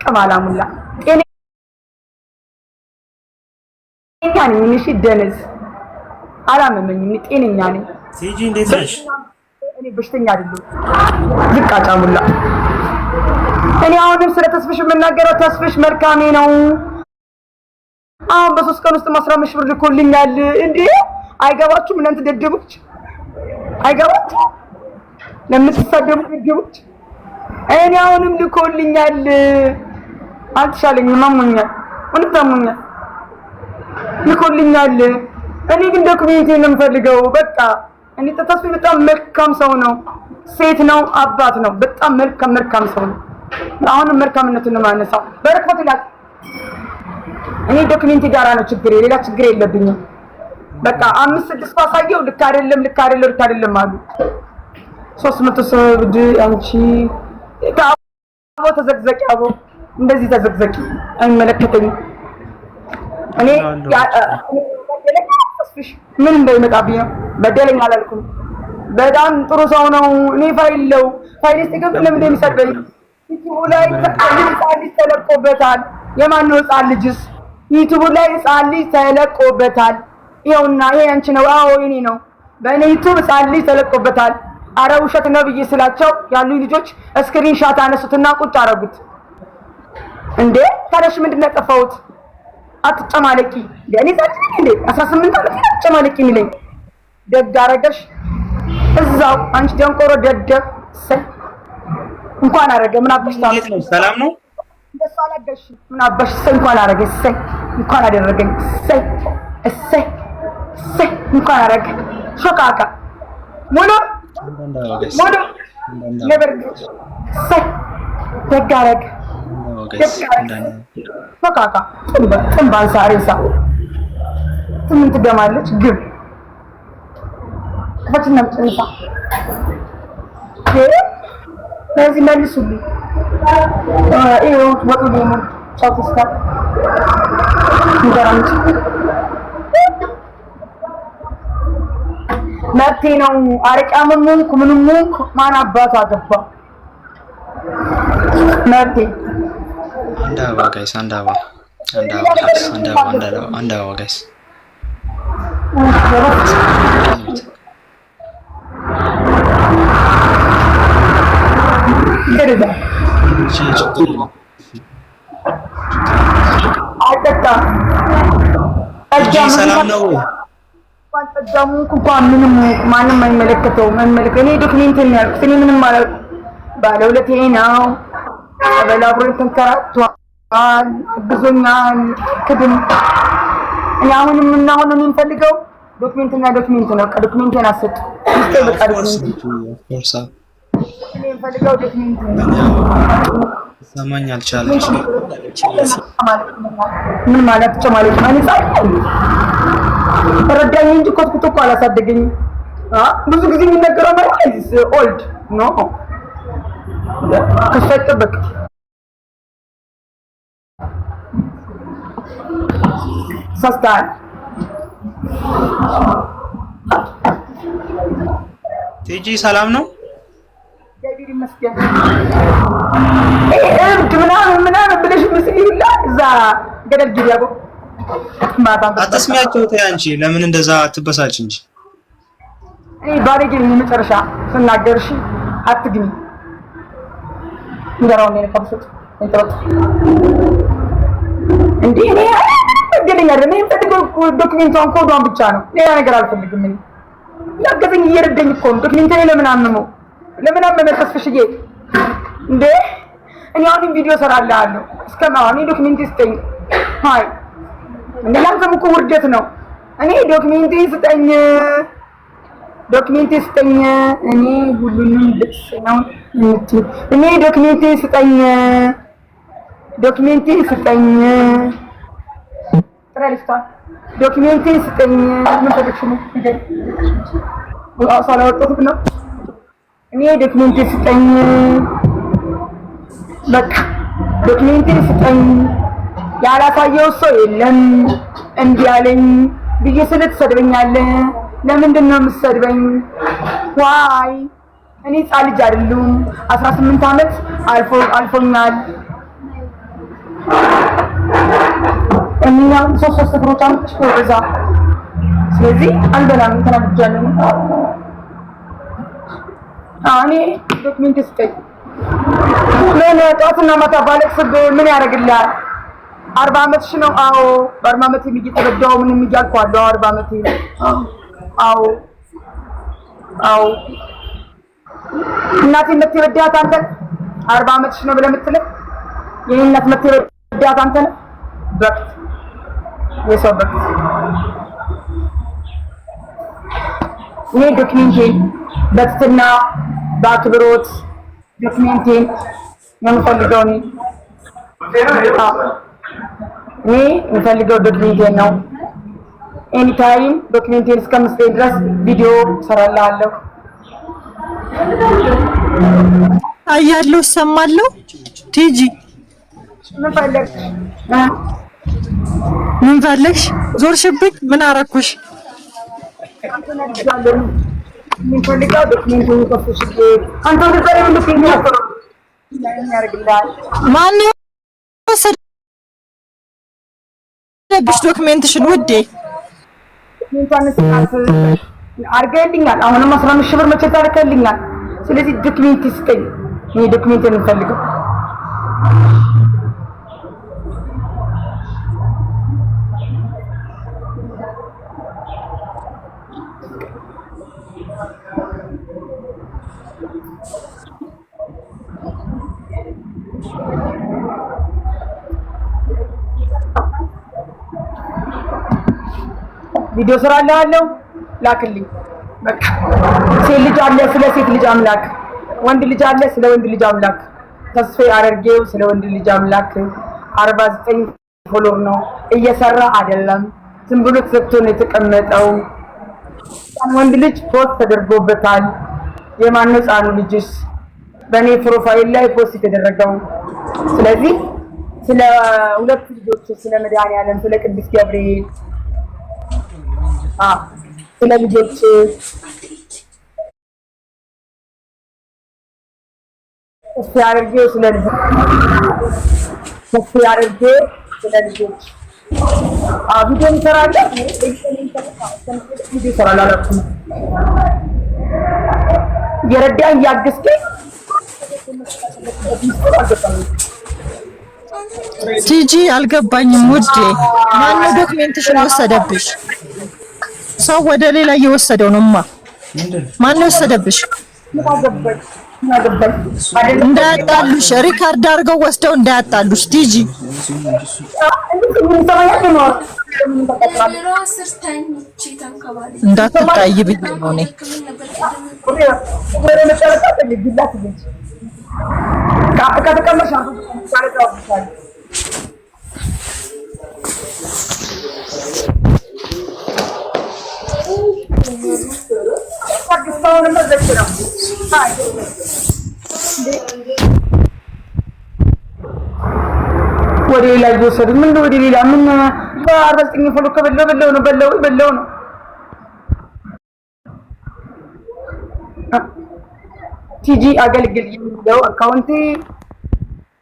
ቅማላሙላ ጤነኛ ነኝ። እሺ ደነዝ አላመመኝም። ጤነኛ ነኝ። ቲጂ እንዴት ነሽ? እኔ በሽተኛ አይደለሁም። ዝቃጫሙላ እኔ አሁንም ስለ ተስፍሽ የምናገረው ተስፍሽ መልካሜ ነው። አሁን በ3 ቀን ውስጥ 15 ሺህ ብር ልኮልኛል። እንዴ አይገባችሁም እናንተ ደደቦች? አይገባችሁም ለምትሳደቡ ደደቦች? እኔ አሁንም ልኮልኛል። አልተሻለኝም፣ አሞኛል፣ ወንታሞኛል። ልኮልኛል። እኔ ግን ዶክሜንቴን ነው የምፈልገው። በቃ እኔ ተስፍሽ በጣም መልካም ሰው ነው። ሴት ነው፣ አባት ነው። በጣም መልካም ሰው ነው። አሁንም መልካምነቱን ነው የማነሳው። በረከት ይላል። እኔ ዶክሜንት ጋር ነው ችግር፣ ሌላ ችግር የለብኝም። በቃ 5-6 ፋሳየው ልክ አይደለም አሉ። 300 ሰው ብድ አንቺ ታቦ ተዘግዘቂ፣ አቦ እንደዚህ ተዘግዘቂ፣ አይመለከተኝም። እኔ ተስፍሽ ምን እንደሚመጣብኝ ነው። በደለኝ አላልኩም። በጣም ጥሩ ሰው ነው። እኔ ፋይልስ ጥቅም ለምን እንደሚሰደኝ ዩቲዩብ ላይ ህፃን ልጅ ተለቆበታል። የማን ነው ህፃን ልጅስ? ዩቲዩብ ላይ ህፃን ልጅ ተለቆበታል። ይኸውና ይሄ አንቺ ነው። አዎ የኔ ነው። በእኔ ዩቲዩብ ህፃን ልጅ ተለቆበታል። አረ ውሸት ነው ብዬ ስላቸው ያሉ ልጆች ስክሪን ሻት አነሱትና ቁጭ አረጉት። እንዴ ታዲያሽ ምንድነው ያጠፋሁት? አትጨማለቂ ለኔ ዛሬ እንዴ 18 ዓመት አትጨማለቂ የሚለኝ ደግ አረገሽ እዛው አንቺ ደንቆሮ ደደብ እንኳን አረገ። ምን አባሽ ታምጥ ነው? ሰላም ነው? እንደሱ አላገሽ ምን አባሽ እንኳን አረገ። እንኳን አደረገኝ። እንኳን አረገ። ሾቃቃ ሙሉ ነበር ደግ አረገ። ሾቃቃ ጥንባን ሳሬሳ ምን ትገማለች? ግብ ከፈትና ጥንሳ ለዚህ መልሱልኝ። ይኸው ወጡ ደግሞ ቻውስታ እንደራንቺ መብቴ ነው። አረቃምም ሆንኩ ምንም ሆንኩ ማን አባቱ አገባ? መብቴ። አንዳባ ጋይስ አንዳባ ጋይስ ሰላም ነው ወይ? ጠጃሙ እንኳን ምንም ማንም አይመለከተውም። እኔ ዶክሜንት ነው ያልኩት። እኔ ምንም ማለት ባለውለቴ ነው። አበላብሮ ተንከራቷል፣ ብዙኛል ክድም እኔ አሁንም የምንፈልገው ዶክሜንት ነው። ከዶክሜንቴን አሰጥ እስከ በቃ ዶክሜንት እኔ የምፈልገው ዶክሜንት ነው። ሰማኝ አልቻለች። ምን ማለት ጨማለች ማለት አይደል? ተረዳኝ እንጂ ኮትኩቶ እኮ አላሳደገኝም። ብዙ ጊዜ የሚነገረው ማለት ኦልድ ኖ ከሰጠበቅ ሰስታል ቲጂ ሰላም ነው? እግዚአብሔር ይመስገን። ምናምን ብለሽ ምስል እዛ ገደል ግቢ ያቦ አትስሚያቸው። ተይ አንቺ ለምን እንደዛ አትበሳጭ እንጂ። እኔ ባለጌ ነኝ መጨረሻ ስናገርሽ አትግኝ። እንደራው ነው የከብሱት እንተወጥ እንዴ እኔ ገደኛ አይደለም። የምፈልገው ዶክሜንቷን ኮዷን ብቻ ነው። ሌላ ነገር አልፈልግም። እኔ ያገዘኝ እየረዳኝ እኮ ነው። ዶክሜንቴ ለምን አመመው? ለምን አመመ ተስፍሽዬ? እንዴ እኔ አሁን ቪዲዮ ሰራልሃለሁ እስከማሁን ዶክሜንቴ ስጠኝ። ሃይ እንዴ ላንተም እኮ ውርደት ነው። እኔ ዶክሜንቴ ስጠኝ። እኔ ሁሉንም ልብስ ነው እኔ ዶክሜንቴ ስጠኝ። ትራሊስታ ዶክሜንቴ ስጠኝ። ምን ተደክሽ ነው እንዴ? ሳላወጣሁት ነው። እኔ ዶክሜንቴ ስጠኝ። በቃ ዶክሜንቴ ስጠኝ። ያላሳየው ሰው የለም። እምቢ አለኝ ብዬ ስልህ ትሰድበኛለህ። ለምንድን ነው የምትሰድበኝ? ዋይ እኔ ሕፃን ልጅ አይደለሁም። 18 ዓመት አልፎኛል። እኛ ሶስት ፍሮች አምጥሽ ወደዛ ስለዚህ አንበላም ተናግጃለሁ እኔ ዶክመንት ስጠኝ ምን ጠዋትና ማታ ባለቅስብህ ምን ያደርግልሃል 40 ዓመትሽ ነው አዎ በ40 ዓመት እየተበዳው ምንም እያልኩ አለው 40 ዓመት አዎ እናቴ የምትወዳት አንተ 40 ዓመትሽ ነው ብለህ የምትለው የኔ እናት የምትወዳት አንተ ነህ በክት የሰው በክት እኔ ዶክመንቴን በትትና በአክብሮት ዶክመንቴን የምፈልገው እኔ የምፈልገው ዶክመንቴን ነው ኤኒ ታይም ዶክመንቴን እስከምስጠኝ ድረስ ቪዲዮ እሰራልሃለሁ አያለሁ ሰማለሁ ቲጂ ምን ፈለግሽ ዞርሽብኝ ምን አረኩሽ ምን ፈልጋ ዶክመንቱን ከፍሽ አንተ ወደ ዛሬ ምን ትይኛለህ ያርግልሃል ማን ወሰደብሽ ዶክመንትሽን ውዴ ዶክመንቱን ስናት አርገልኛል አሁንም 15 ሺህ ብር መቼ ታልከልኛል ስለዚህ ዶክመንት ስጠኝ እኔ ዶክመንቱን እንፈልገው ቪዲዮ ሰራልሃለሁ ላክልኝ በቃ ሴት ልጅ አለ ስለ ሴት ልጅ አምላክ ወንድ ልጅ አለ ስለ ወንድ ልጅ አምላክ ተስፋዬ አደርጌው ስለ ወንድ ልጅ አምላክ 49 ፎሎወር ነው እየሰራ አይደለም ዝም ብሎ ተሰጥቶ ነው የተቀመጠው ወንድ ልጅ ፖስት ተደርጎበታል የማነው ጻኑ ልጅስ በኔ ፕሮፋይል ላይ ፖስት የተደረገው ስለዚህ ስለ ሁለት ልጆች ስለ መድኃኒዓለም ስለ ቅዱስ ገብርኤል ስለ ልጆች ሲያርገው ስለ ልጆች ቪዲዮ እንሰራለን ቪዲዮ እንሰራለን የረዳኝ ያግዝከኝ ቲጂ አልገባኝም ውዴ ማነው ዶክመንትሽን ወሰደብሽ ሰው ወደ ሌላ እየወሰደው ነውማ ማነው ወሰደብሽ እንዳያጣሉሽ ሪካርድ አድርገው ወስደው እንዳያጣሉሽ ቲጂ እንዳትጣይ ብዬ ነው እኔ ወደ ሌላ ይወሰድ ምን ወደ ሌላ ምን በ49 ፎሎ ከበለው ነው ቲጂ አገልግል የሚለው አካውንቴ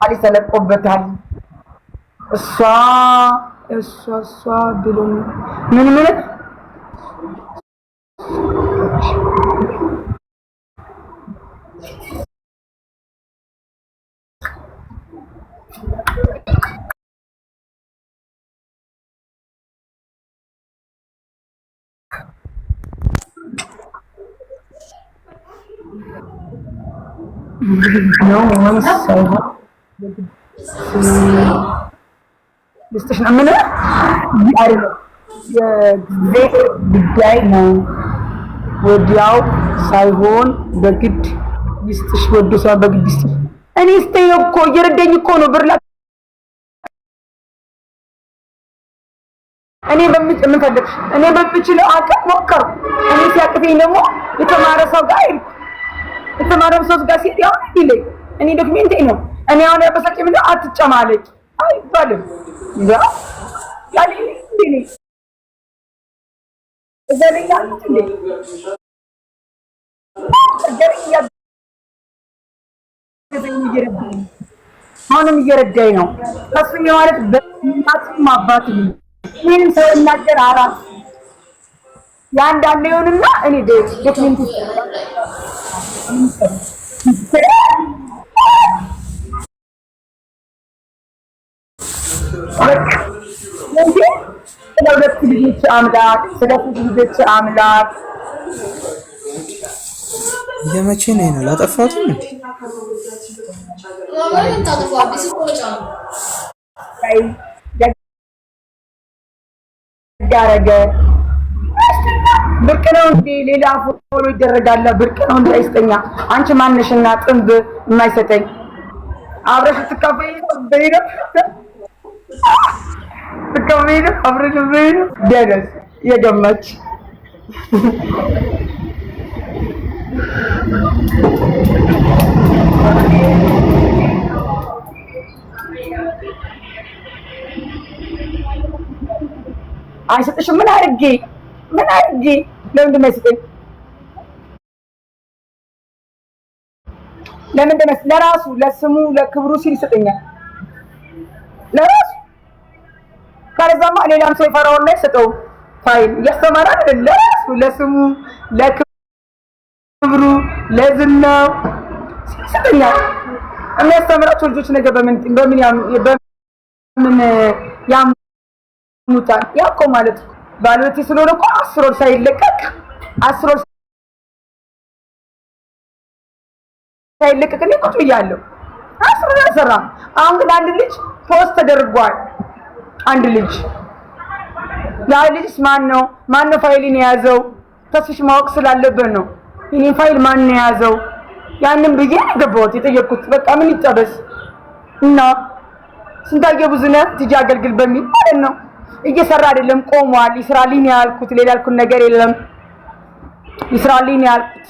አሊ ተለቆበታል እሷ ብሎ ምን ነው ምን ጉዳይ ነው ወዲያው ሳይሆን በግድ ይስጥሽ ወዶ ሰው በግድ ይስጥሽ እኔ ስተይ እኮ እየረዳኝ እኮ ነው ብር እኔ በምፈልግሽ እኔ በምችለው አቅም ሞከርኩ እኔ ሲያቅተኝ ደግሞ የተማረ ሰው ጋር የተማረ ሰው ጋር ሲሄድ ያው ይለኝ እኔ ዶክመንቴ ነው እኔ አሁን ያበሳጨኝ ምንድነው አትጨማለቂ አይባልም ያለ እንዴ እዘለኛ እንዴ አሁንም እየረዳኝ ነው። ተስፍዬ ማለት በእናትም አባት ምንም ሰው እናገር አራት ያንዳንድ ይሆንና እኔ ዶክመንት ስለሁለት ልጆች አምላክ ስለሁለት ልጆች አምላክ የመቼ ነው ነው ላጠፋሁትም እንዴ? ያረገ ብርቅ ነው እንዴ? ሌላ ፎሎ ይደረጋል። ብርቅ ነው እንዴ? አይስተኛ አንቺ ማንሽና ጥንብ የማይሰጠኝ አብረሽ ትካፈይ በይነ ትካፈይ አብረሽ በይነ ደረስ የገመች አይሰጥሽም። ምን አድርጌ ለምንድን ነው የሰጠኝ? ለምንድን ነው ለራሱ ለስሙ ለክብሩ ሲል ይሰጠኛል። ለራሱ ከዛማ ሌላም ሰው ይፈራውና ይሰጠው ፋይል እያስተማረ አይደል? ለራሱ ለስሙ ለክብሩ ለዝናው ይሰጠኛል። የሚያስተምራቸው ልጆች ነገር በምን ያሙታል? ያ እኮ ማለት ባለቤቴ ስለሆነ እኮ 10 ወር ሳይለቀቅ 10 ወር ሳይለቀቅ እኔ ቁጭ ብያለሁ። 10 ወር አልሰራም። አሁን ግን አንድ ልጅ ፖስት ተደርጓል። አንድ ልጅ ያ ልጅ ማን ነው ፋይልን የያዘው? ተስፍሽ ማወቅ ስላለበት ነው። የኔ ፋይል ማን ነው የያዘው? ያንን ብዬ ገባሁት የጠየቅኩት። በቃ ምን ይጠበስ እና ስንታየው ብዙነህ ትጂ አገልግል በሚል ማለት ነው። እየሰራ አይደለም ቆሟል። ይስራልኝ ያልኩት ሌላ ያልኩት ነገር የለም። ይስራልኝ ያልኩት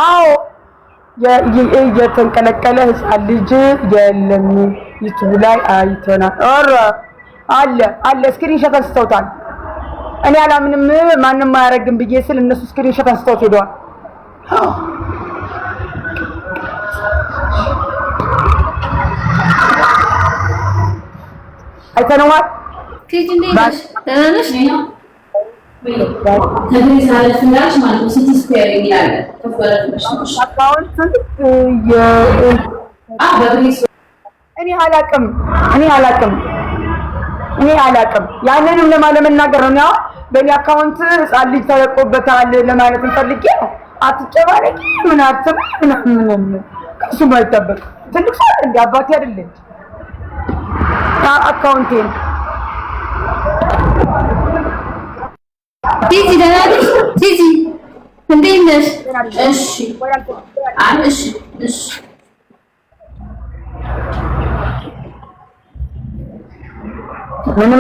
አዎ የተንቀለቀለ ህፃን ልጅ የለም ዩቲዩብ ላይ አይተናል። ኧረ አለ ስክሪንሾት አንስተውታል። እኔ አላምንም ማንንም አያረግም ብዬ ስል እነሱ ስክሪንሾት አንስተውት ሄደዋል። አይተነዋል። ቲጂ እንዴት ደህና ነሽ? ከዚህ ሳለፍ እንዳልሽ ማለት ነው ሲቲ ስኩዌር ይላል ተፈረደሽ አካውንት በግሪስ እኔ አላቅም ያንንም ለማለመናገር ነው። በእኔ አካውንት ህፃን ልጅ ተለቆበታል ለማለት እንፈልጌ ነው። አትጨባለቂ ምን ከሱ ማይጠበቅ ትልቅ ሰው እንደ አባቴ አይደለም አካውንቴን ቲጂ ደህና ነሽ? ቲጂ እንዴት ነሽ? እሺ ምን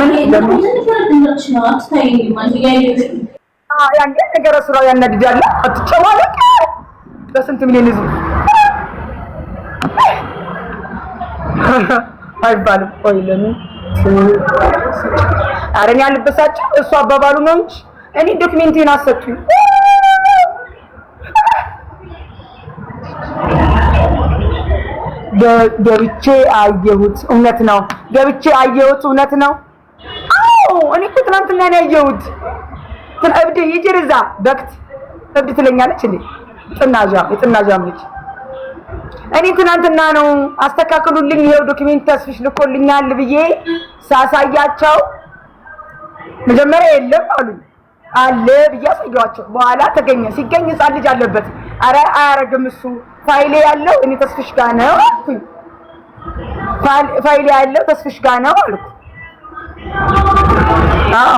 ነገር ስራው ያናድዳል። አትጨማለቅ በስንት ሚሊዮን ህዝብ አይባልም። ቆይ ለምን አረኛ ልበሳቸው እሱ አባባሉ ነው እንጂ እኔ ዶክመንቴን አሰጡኝ። ገብቼ አየሁት እውነት ነው። አዎ እኔ እኮ ትናንትና ነው ያየሁት። እብድ ይጅርዛ በክት እብድ ትለኛለች እንዴ? የጥናዣም ልጅ እኔ ትናንትና ነው አስተካክሉልኝ ይሄው ዶክመንት ተስፍሽ ልኮልኛል ብዬ ሳሳያቸው መጀመሪያ የለም አሉኝ። አለ ብዬ አሳየኋቸው። በኋላ ተገኘ። ሲገኝ ህፃን ልጅ አለበት። አረ አያረግም እሱ ፋይሌ ያለው እኔ ተስፍሽ ጋር ነው አልኩኝ። ፋይሌ ያለው ተስፍሽ ጋር ነው አልኩ። አዎ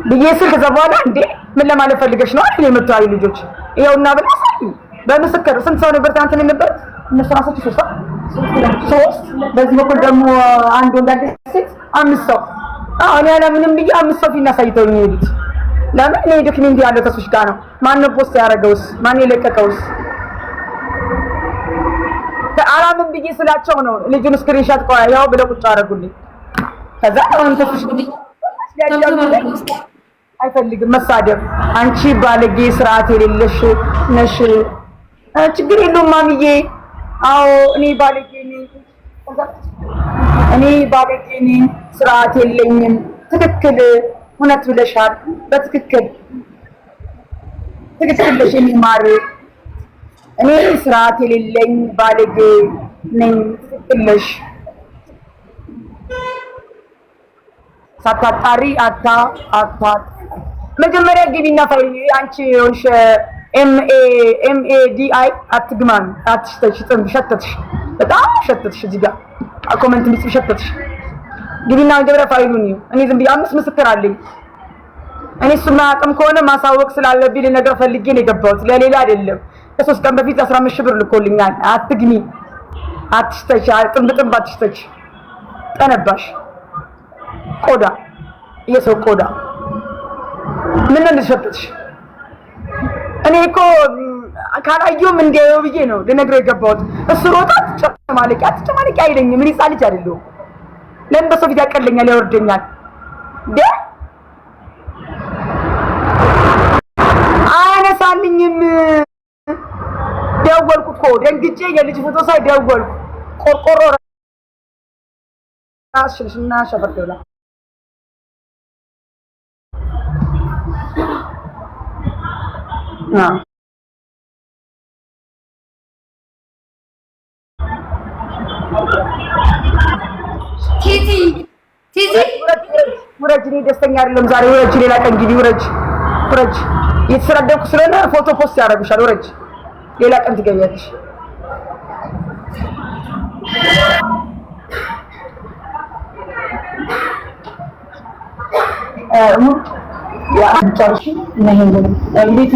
ብዬ ስል ከዛ በኋላ እንዴ ምን ለማለት ፈልገሽ ነው አለ የመጣው ልጆች ይኸውና ብላ ሳይ በምስክር ስንት ሰው ነበር ታንተን ነበር እነሱ ራሳቸው ሶስት በዚህ በኩል ደግሞ አንድ ወንድ ሴት 5 ሰው እኔ አላምንም ብዬ 5 ሰው ፊት አሳይተውኝ ሄዱት። ለምን እኔ ዶክመንት ያለው ተስፍሽ ጋር ነው። ማን ነው ፖስት ያደረገውስ? ማን የለቀቀውስ? አላምን ብዬ ስላቸው ነው ልጁን ስክሪንሾት ቆያ ያው ብለው ቁጭ አደረጉልኝ። ከዛ አሁን ተስፍሽ አይፈልግም መሳደብ። አንቺ ባለጌ ስርዓት የሌለሽ ነሽ ችግር የለውም ማሚዬ። አዎ እኔ ባለጌ ነኝ፣ ስርዓት የለኝም። ትክክል፣ እውነት ብለሻል። በትክክል ብለሽ የሚማር እኔ ስርዓት የሌለኝ ባለጌ ነኝ። ትክክል ነሽ። ሳታጣሪ መጀመሪያ ግቢና ፋይል አንቺ ሆንሽ ኤምኤዲአይ አትግማን አትሽተሽ ጥንብ ሸተትሽ፣ በጣም ሸተትሽ። እዚህ ጋር ኮሜንት ምጽፍ ሸተትሽ። ግቢና መጀመሪያ ፋይሉን ይኸው። እኔ ዝም ብዬ 5 ምስክር አለኝ። እኔ እሱን አቅም ከሆነ ማሳወቅ ስላለብኝ ነገር ፈልጌ ነው የገባሁት፣ ለሌላ አይደለም። ከ3 ቀን በፊት 15 ሺህ ብር ልኮልኛል። አትግሚ፣ አትሽተሽ፣ ጥንብ አትሽተሽ። ጠነባሽ ቆዳ፣ የሰው ቆዳ ምን እንደሸተትሽ። እኔ እኮ ካላየሁም እንዲያየው ብዬ ነው ልነግረው የገባሁት። እሱ ሮጣ አትጨማለቂ አይለኝም። ምን ይጻልች አይደለም። ለምን በሰው ፊት ያቀለኛል፣ ያወርደኛል። አያነሳልኝም። ደወልኩ እኮ ደንግጬ፣ የልጅ ፎቶ ሳይ ደወልኩ። ቆርቆሮ ራስሽና ሸፈርተላ ቲቲ ውረጅ። እኔ ደስተኛ አይደለም ዛሬ። ውረጅ፣ ሌላ ቀን ግቢ። ውረጅ። እየተሰዳደብኩ ስለሆነ ፎቶ ፖስት ያደርጉሻል። ውረጅ፣ ሌላ ቀን ትገቢያለሽ። ያ ጨርሽ ነኝ እንዴት